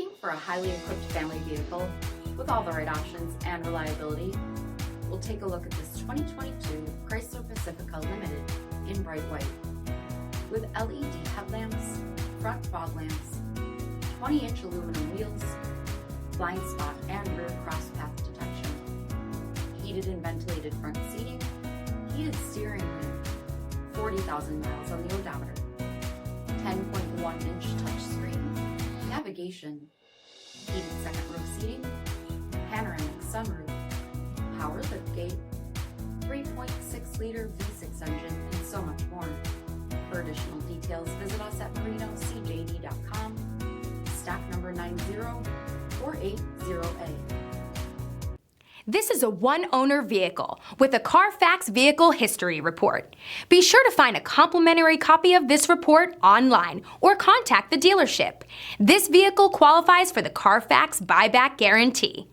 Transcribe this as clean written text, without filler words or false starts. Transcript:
Looking for a highly equipped family vehicle with all the right options and reliability? We'll take a look at this 2022 Chrysler Pacifica Limited in bright white. With LED headlamps, front fog lamps, 20-inch aluminum wheels, blind spot and rear cross path detection, heated and ventilated front seating, heated steering wheel, 40,000 miles on the odometer, 10.1-inch touchscreen, navigation, heated second row seating, panoramic sunroof, power liftgate, 3.6-liter V6 engine, and so much more. For additional details, visit us at marinocjd.com, stock number 90480A. This is a one-owner vehicle with a CARFAX Vehicle History Report. Be sure to find a complimentary copy of this report online or contact the dealership. This vehicle qualifies for the CARFAX Buyback Guarantee.